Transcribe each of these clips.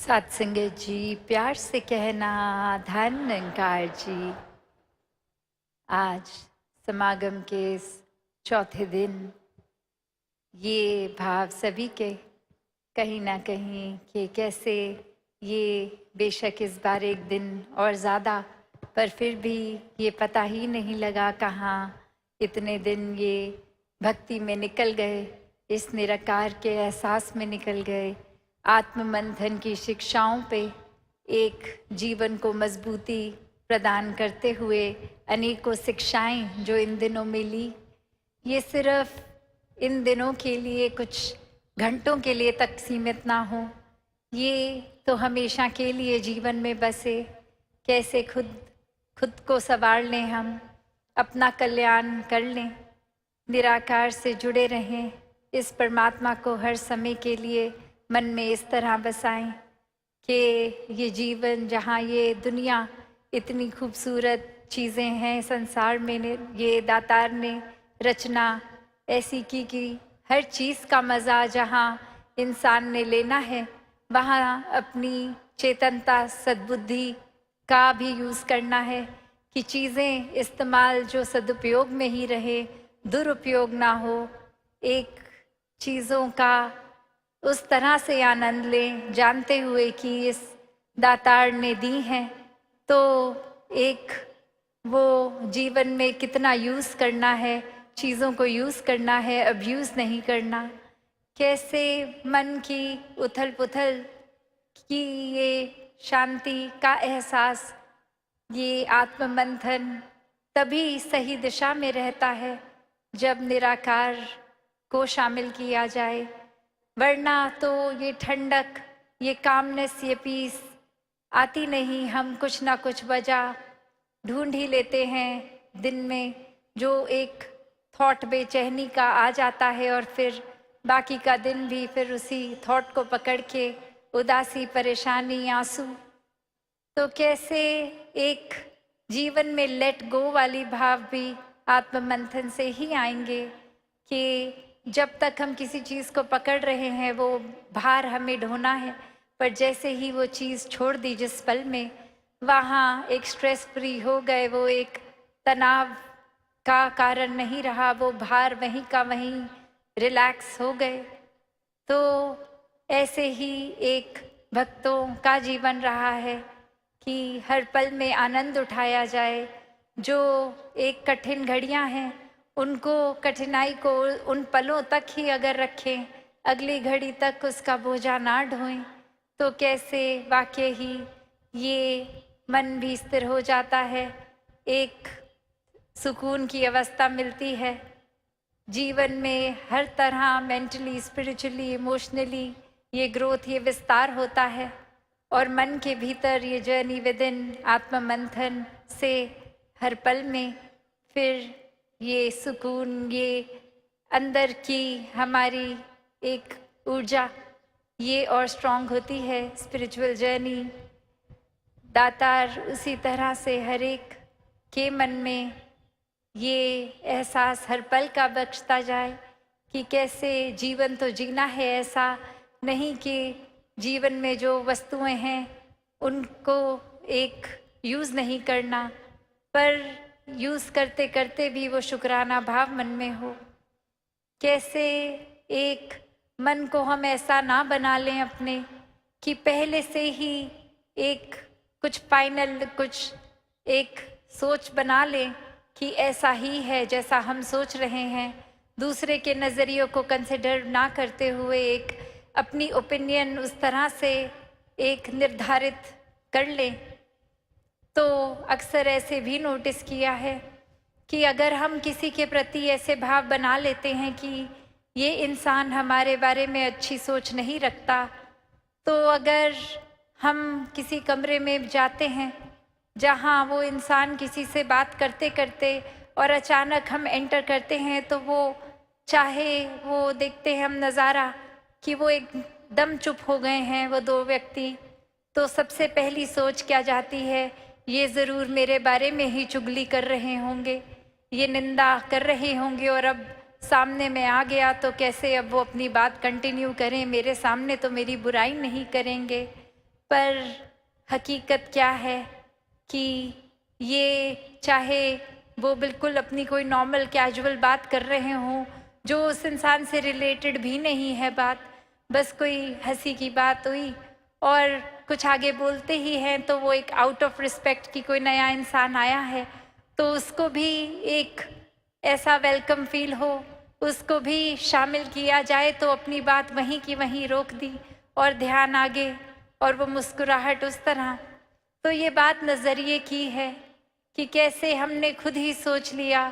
सत्संगत जी, प्यार से कहना धन निरंकार जी। आज समागम के इस चौथे दिन ये भाव सभी के कहीं ना कहीं कि कैसे ये बेशक इस बार एक दिन और ज़्यादा, पर फिर भी ये पता ही नहीं लगा कहाँ इतने दिन ये भक्ति में निकल गए, इस निराकार के एहसास में निकल गए, आत्म मंथन की शिक्षाओं पे एक जीवन को मजबूती प्रदान करते हुए अनेकों शिक्षाएं जो इन दिनों में ली, ये सिर्फ इन दिनों के लिए कुछ घंटों के लिए तक सीमित ना हो, ये तो हमेशा के लिए जीवन में बसे। कैसे खुद को संवार लें, हम अपना कल्याण कर लें, निराकार से जुड़े रहें, इस परमात्मा को हर समय के लिए मन में इस तरह बसाएं कि ये जीवन, जहाँ ये दुनिया इतनी खूबसूरत चीज़ें हैं संसार में, ये दातार ने रचना ऐसी की कि हर चीज़ का मज़ा जहाँ इंसान ने लेना है वहाँ अपनी चेतनता सद्बुद्धि का भी यूज़ करना है कि चीज़ें इस्तेमाल जो सदुपयोग में ही रहे, दुरुपयोग ना हो। एक चीज़ों का उस तरह से आनंद लें जानते हुए कि इस दातार ने दी हैं, तो एक वो जीवन में कितना यूज़ करना है, चीज़ों को यूज़ करना है, अब्यूज़ नहीं करना। कैसे मन की उथल पुथल की ये शांति का एहसास, ये आत्म मंथन तभी सही दिशा में रहता है जब निराकार को शामिल किया जाए, वरना तो ये ठंडक, ये कामनेस, ये पीस आती नहीं। हम कुछ ना कुछ वजह ढूंढ ही लेते हैं दिन में, जो एक थॉट बेचैनी का आ जाता है और फिर बाकी का दिन भी फिर उसी थॉट को पकड़ के उदासी, परेशानी, आंसू। तो कैसे एक जीवन में लेट गो वाली भाव भी आत्म मंथन से ही आएंगे कि जब तक हम किसी चीज़ को पकड़ रहे हैं वो भार हमें ढोना है, पर जैसे ही वो चीज़ छोड़ दी जिस पल में, वहाँ एक स्ट्रेस फ्री हो गए, वो एक तनाव का कारण नहीं रहा, वो भार वहीं का वहीं रिलैक्स हो गए। तो ऐसे ही एक भक्तों का जीवन रहा है कि हर पल में आनंद उठाया जाए। जो एक कठिन घड़ियां हैं उनको, कठिनाई को उन पलों तक ही अगर रखें, अगली घड़ी तक उसका बोझा ना ढोएं, तो कैसे वाकई ही ये मन भी स्थिर हो जाता है, एक सुकून की अवस्था मिलती है। जीवन में हर तरह मेंटली, स्पिरिचुअली, इमोशनली ये ग्रोथ, ये विस्तार होता है, और मन के भीतर ये जर्नी विद इन आत्म मंथन से हर पल में फिर ये सुकून, ये अंदर की हमारी एक ऊर्जा ये और स्ट्रॉन्ग होती है। स्पिरिचुअल जर्नी दातार उसी तरह से हर एक के मन में ये एहसास हर पल का बख्शता जाए कि कैसे जीवन तो जीना है, ऐसा नहीं कि जीवन में जो वस्तुएं हैं उनको एक यूज़ नहीं करना, पर यूज़ करते करते भी वो शुक्राना भाव मन में हो। कैसे एक मन को हम ऐसा ना बना लें अपने कि पहले से ही एक कुछ फाइनल, कुछ एक सोच बना लें कि ऐसा ही है जैसा हम सोच रहे हैं, दूसरे के नज़रियों को कंसिडर ना करते हुए एक अपनी ओपिनियन उस तरह से एक निर्धारित कर लें। तो अक्सर ऐसे भी नोटिस किया है कि अगर हम किसी के प्रति ऐसे भाव बना लेते हैं कि ये इंसान हमारे बारे में अच्छी सोच नहीं रखता, तो अगर हम किसी कमरे में जाते हैं जहाँ वो इंसान किसी से बात करते करते और अचानक हम एंटर करते हैं, तो वो चाहे वो देखते हैं हम नज़ारा कि वो एकदम चुप हो गए हैं वो दो व्यक्ति, तो सबसे पहली सोच क्या जाती है, ये ज़रूर मेरे बारे में ही चुगली कर रहे होंगे, ये निंदा कर रहे होंगे, और अब सामने में आ गया तो कैसे अब वो अपनी बात कंटिन्यू करें, मेरे सामने तो मेरी बुराई नहीं करेंगे। पर हकीकत क्या है कि ये चाहे वो बिल्कुल अपनी कोई नॉर्मल कैजुअल बात कर रहे हों जो उस इंसान से रिलेटेड भी नहीं है बात, बस कोई हंसी की बात हुई और कुछ आगे बोलते ही हैं तो वो एक आउट ऑफ रिस्पेक्ट कि कोई नया इंसान आया है तो उसको भी एक ऐसा वेलकम फील हो, उसको भी शामिल किया जाए, तो अपनी बात वहीं की वहीं रोक दी और ध्यान आगे और वो मुस्कुराहट उस तरह। तो ये बात नज़रिए की है कि कैसे हमने खुद ही सोच लिया,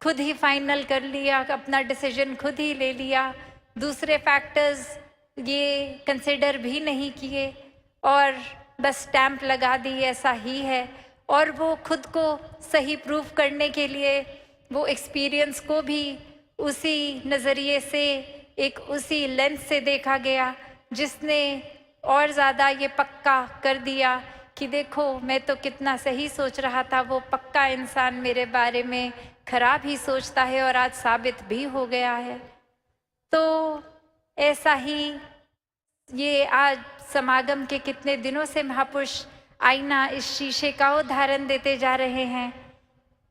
खुद ही फाइनल कर लिया, अपना डिसीजन खुद ही ले लिया, दूसरे फैक्टर्स ये कंसिडर भी नहीं किए और बस स्टैंप लगा दी ऐसा ही है। और वो खुद को सही प्रूव करने के लिए वो एक्सपीरियंस को भी उसी नज़रिए से, एक उसी लेंस से देखा गया जिसने और ज़्यादा ये पक्का कर दिया कि देखो मैं तो कितना सही सोच रहा था, वो पक्का इंसान मेरे बारे में खराब ही सोचता है और आज साबित भी हो गया है। तो ऐसा ही ये आज समागम के कितने दिनों से महापुरुष आईना इस शीशे का उदाहरण देते जा रहे हैं।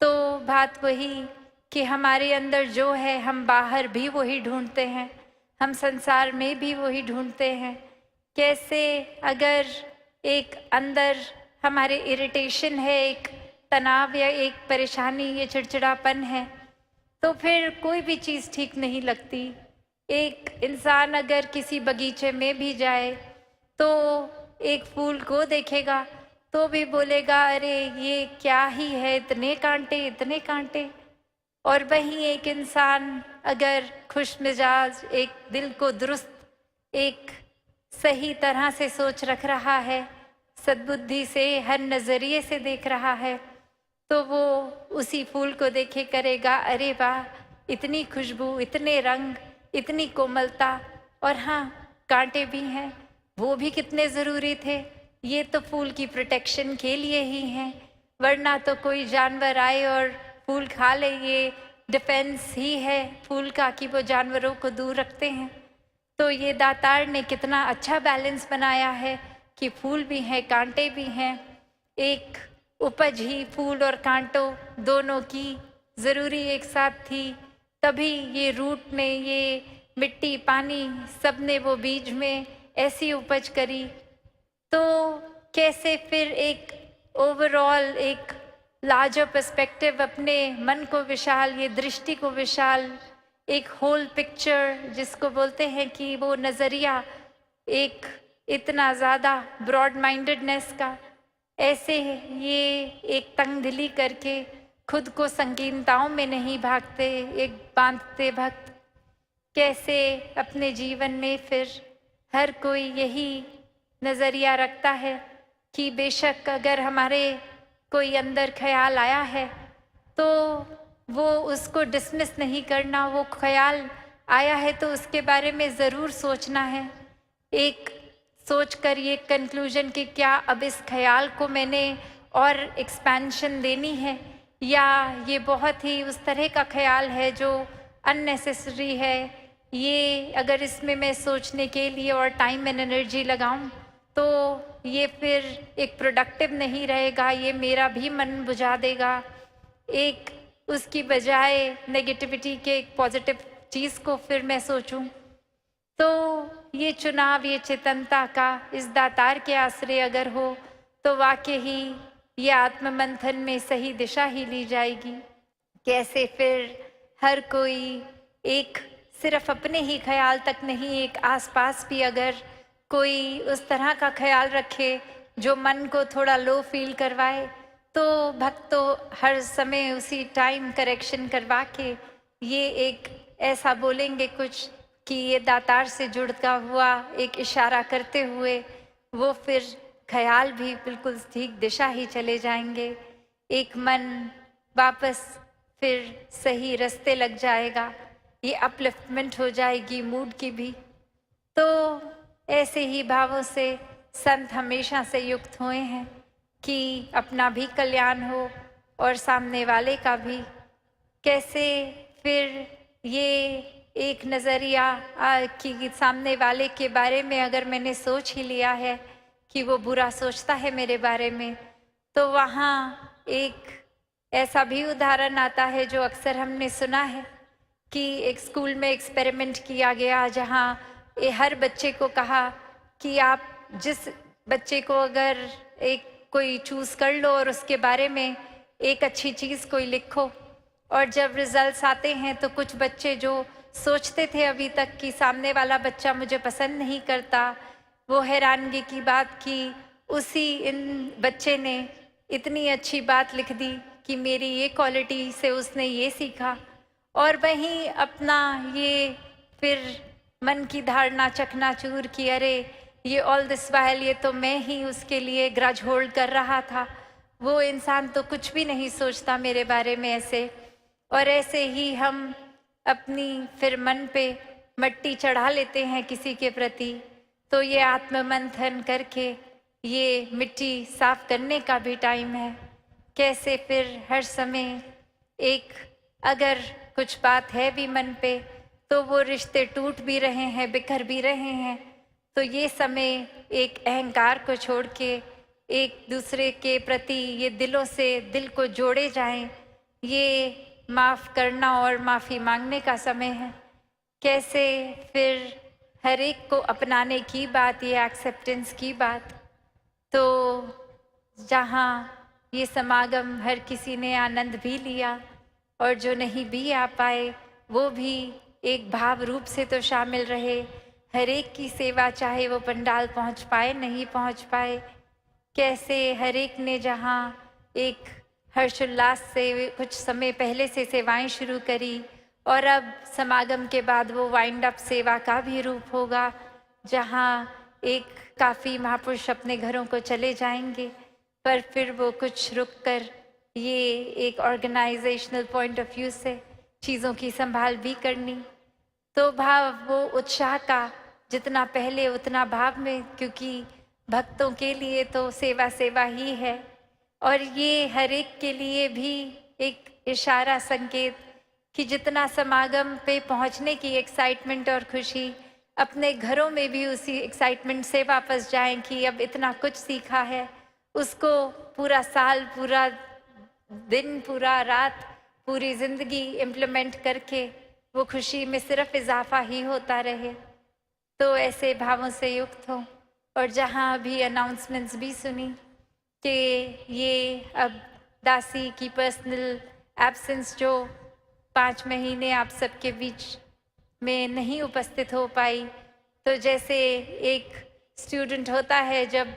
तो बात वही कि हमारे अंदर जो है हम बाहर भी वही ढूंढते हैं, हम संसार में भी वही ढूंढते हैं। कैसे अगर एक अंदर हमारे इरिटेशन है, एक तनाव या एक परेशानी, ये चिड़चिड़ापन है, तो फिर कोई भी चीज़ ठीक नहीं लगती। एक इंसान अगर किसी बगीचे में भी जाए तो एक फूल को देखेगा तो भी बोलेगा अरे ये क्या ही है, इतने कांटे इतने कांटे। और वहीं एक इंसान अगर खुश मिजाज, एक दिल को दुरुस्त, एक सही तरह से सोच रख रहा है, सद्बुद्धि से हर नज़रिए से देख रहा है, तो वो उसी फूल को देखे करेगा अरे वाह, इतनी खुशबू, इतने रंग, इतनी कोमलता, और हाँ कांटे भी हैं, वो भी कितने ज़रूरी थे, ये तो फूल की प्रोटेक्शन के लिए ही हैं, वरना तो कोई जानवर आए और फूल खा ले, ये डिफेंस ही है फूल का कि वो जानवरों को दूर रखते हैं। तो ये दातार ने कितना अच्छा बैलेंस बनाया है कि फूल भी हैं, कांटे भी हैं, एक उपज ही फूल और कांटों दोनों की ज़रूरी एक साथ थी, तभी ये रूट ने, ये मिट्टी, पानी, सब ने वो बीज में ऐसी उपज करी। तो कैसे फिर एक ओवरऑल, एक लार्जर पर्सपेक्टिव, अपने मन को विशाल, ये दृष्टि को विशाल, एक होल पिक्चर जिसको बोलते हैं कि वो नज़रिया, एक इतना ज़्यादा ब्रॉड माइंडेडनेस का, ऐसे ये एक तंगदिली करके खुद को संकीर्णताओं में नहीं भागते, एक बांधते भक्त, कैसे अपने जीवन में फिर हर कोई यही नज़रिया रखता है कि बेशक अगर हमारे कोई अंदर ख्याल आया है तो वो उसको डिसमिस नहीं करना, वो ख्याल आया है तो उसके बारे में ज़रूर सोचना है, एक सोच कर ये कंक्लूजन कि क्या अब इस ख्याल को मैंने और एक्सपेंशन देनी है, या ये बहुत ही उस तरह का ख्याल है जो अननेसेसरी है, ये अगर इसमें मैं सोचने के लिए और टाइम एंड एनर्जी लगाऊं तो ये फिर एक प्रोडक्टिव नहीं रहेगा, ये मेरा भी मन बुझा देगा। एक उसकी बजाय नेगेटिविटी के एक पॉजिटिव चीज़ को फिर मैं सोचूं, तो ये चुनाव, ये चेतनता का इस दातार के आश्रय अगर हो तो वाकई ही ये आत्ममंथन में सही दिशा ही ली जाएगी। कैसे फिर हर कोई एक सिर्फ अपने ही ख्याल तक नहीं, एक आसपास भी अगर कोई उस तरह का ख्याल रखे जो मन को थोड़ा लो फील करवाए, तो भक्त तो हर समय उसी टाइम करेक्शन करवा के ये एक ऐसा बोलेंगे कुछ कि ये दातार से जुड़ता हुआ एक इशारा करते हुए वो फिर ख्याल भी बिल्कुल ठीक दिशा ही चले जाएंगे, एक मन वापस फिर सही रास्ते लग जाएगा, ये अपलिफ्टमेंट हो जाएगी मूड की भी। तो ऐसे ही भावों से संत हमेशा से युक्त हुए हैं कि अपना भी कल्याण हो और सामने वाले का भी। कैसे फिर ये एक नज़रिया कि सामने वाले के बारे में अगर मैंने सोच ही लिया है कि वो बुरा सोचता है मेरे बारे में। तो वहाँ एक ऐसा भी उदाहरण आता है जो अक्सर हमने सुना है कि एक स्कूल में एक्सपेरिमेंट किया गया, जहाँ हर बच्चे को कहा कि आप जिस बच्चे को अगर एक कोई चूज़ कर लो और उसके बारे में एक अच्छी चीज़ कोई लिखो, और जब रिजल्ट्स आते हैं तो कुछ बच्चे जो सोचते थे अभी तक कि सामने वाला बच्चा मुझे पसंद नहीं करता, वो हैरानगी की बात कि उसी इन बच्चे ने इतनी अच्छी बात लिख दी कि मेरी ये क्वालिटी से उसने ये सीखा। और वहीं अपना ये फिर मन की धारणा चकनाचूर कि अरे ये ऑल दिस वाइल ये तो मैं ही उसके लिए ग्रज होल्ड कर रहा था, वो इंसान तो कुछ भी नहीं सोचता मेरे बारे में ऐसे। और ऐसे ही हम अपनी फिर मन पे मट्टी चढ़ा लेते हैं किसी के प्रति। तो ये आत्ममंथन करके ये मिट्टी साफ करने का भी टाइम है। कैसे फिर हर समय एक अगर कुछ बात है भी मन पे तो वो रिश्ते टूट भी रहे हैं, बिखर भी रहे हैं, तो ये समय एक अहंकार को छोड़ के एक दूसरे के प्रति ये दिलों से दिल को जोड़े जाएं। ये माफ़ करना और माफ़ी मांगने का समय है। कैसे फिर हर एक को अपनाने की बात, ये एक्सेप्टेंस की बात। तो जहाँ ये समागम हर किसी ने आनंद भी लिया और जो नहीं भी आ पाए वो भी एक भाव रूप से तो शामिल रहे। हर एक की सेवा, चाहे वो पंडाल पहुँच पाए नहीं पहुँच पाए। कैसे हर एक ने जहाँ एक हर्षोल्लास से कुछ समय पहले से सेवाएं शुरू करी और अब समागम के बाद वो वाइंड अप सेवा का भी रूप होगा, जहाँ एक काफ़ी महापुरुष अपने घरों को चले जाएंगे, पर फिर वो कुछ रुक कर ये एक ऑर्गेनाइजेशनल पॉइंट ऑफ व्यू से चीज़ों की संभाल भी करनी। तो भाव वो उत्साह का जितना पहले उतना भाव में, क्योंकि भक्तों के लिए तो सेवा सेवा ही है। और ये हर एक के लिए भी एक इशारा, संकेत कि जितना समागम पे पहुंचने की एक्साइटमेंट और खुशी, अपने घरों में भी उसी एक्साइटमेंट से वापस जाएं कि अब इतना कुछ सीखा है, उसको पूरा साल, पूरा दिन, पूरा रात, पूरी ज़िंदगी इम्प्लीमेंट करके वो खुशी में सिर्फ इजाफा ही होता रहे। तो ऐसे भावों से युक्त हो। और जहाँ भी अनाउंसमेंट्स भी सुनी कि ये अब दासी की पर्सनल एब्सेंस जो 5 महीने आप सबके बीच में नहीं उपस्थित हो पाई, तो जैसे एक स्टूडेंट होता है जब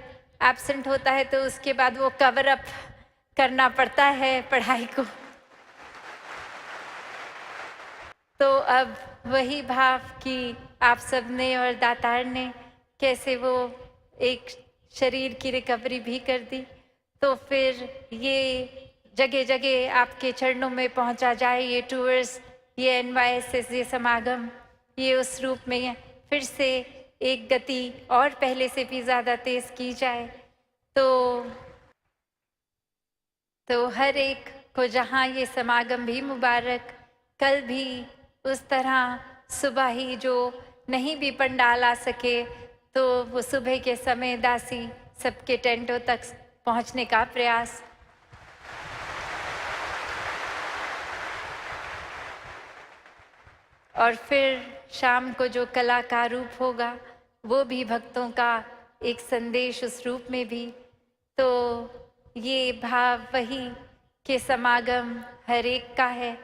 एब्सेंट होता है तो उसके बाद वो कवर अप करना पड़ता है पढ़ाई को, तो अब वही भाव कि आप सब ने और दातार ने कैसे वो एक शरीर की रिकवरी भी कर दी, तो फिर ये जगह जगह आपके चरणों में पहुंचा जाए ये टूर्स, ये NYSS, ये समागम, ये उस रूप में फिर से एक गति और पहले से भी ज़्यादा तेज़ की जाए। तो हर एक को जहाँ ये समागम भी मुबारक, कल भी उस तरह सुबह ही जो नहीं भी पंडाल आ सके तो वो सुबह के समय दासी सबके टेंटों तक पहुँचने का प्रयास। और फिर शाम को जो कला का रूप होगा वो भी भक्तों का एक संदेश उस रूप में भी। तो ये भाव वही कि समागम हर एक का है,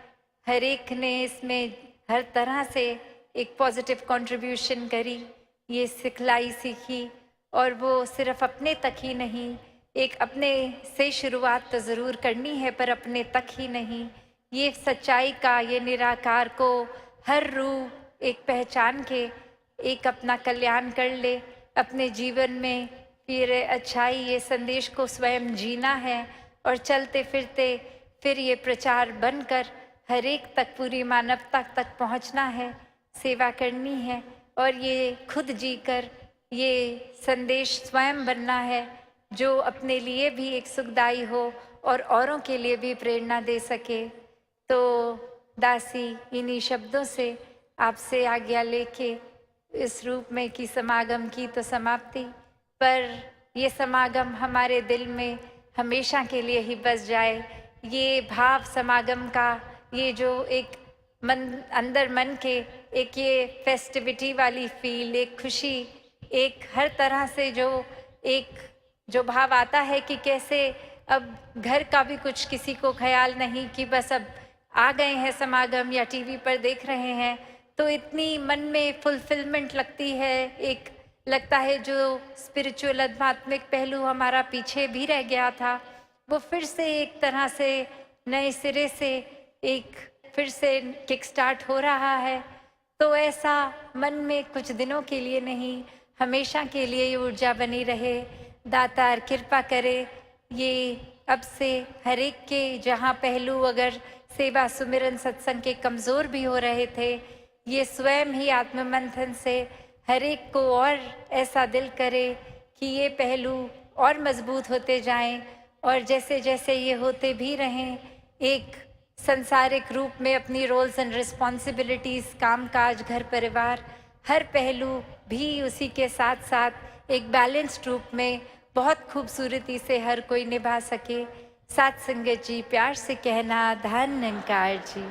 हर एक ने इसमें हर तरह से एक पॉजिटिव कंट्रीब्यूशन करी, ये सिखलाई सीखी, और वो सिर्फ अपने तक ही नहीं, एक अपने से शुरुआत तो ज़रूर करनी है पर अपने तक ही नहीं, ये सच्चाई का, ये निराकार को हर रूह एक पहचान के एक अपना कल्याण कर ले अपने जीवन में। फिर अच्छाई, ये संदेश को स्वयं जीना है और चलते फिरते फिर ये प्रचार बनकर हर एक तक, पूरी मानवता तक पहुंचना है, सेवा करनी है, और ये खुद जीकर ये संदेश स्वयं बनना है जो अपने लिए भी एक सुखदायी हो और औरों के लिए भी प्रेरणा दे सके। तो दासी इन्हीं शब्दों से आपसे आज्ञा लेके इस रूप में कि समागम की तो समाप्ति, पर ये समागम हमारे दिल में हमेशा के लिए ही बस जाए। ये भाव समागम का, ये जो एक मन अंदर मन के एक ये फेस्टिविटी वाली फील, एक खुशी, एक हर तरह से जो भाव आता है कि कैसे अब घर का भी कुछ किसी को ख्याल नहीं कि बस अब आ गए हैं समागम या टीवी पर देख रहे हैं, तो इतनी मन में फुलफिलमेंट लगती है। एक लगता है जो स्पिरिचुअल आध्यात्मिक पहलू हमारा पीछे भी रह गया था, वो फिर से एक तरह से नए सिरे से एक फिर से किक स्टार्ट हो रहा है। तो ऐसा मन में कुछ दिनों के लिए नहीं, हमेशा के लिए ये ऊर्जा बनी रहे। दातार कृपा करे ये अब से हर एक के जहाँ पहलू अगर सेवा सुमिरन सत्संग के कमज़ोर भी हो रहे थे, ये स्वयं ही आत्ममंथन से हर एक को और ऐसा दिल करे कि ये पहलू और मजबूत होते जाएं, और जैसे जैसे ये होते भी रहें, एक संसारिक रूप में अपनी रोल्स एंड रिस्पॉन्सिबिलिटीज़, काम काज, घर परिवार, हर पहलू भी उसी के साथ साथ एक बैलेंस्ड रूप में बहुत खूबसूरती से हर कोई निभा सके। साथ संगत जी, प्यार से कहना, धन निरंकार जी।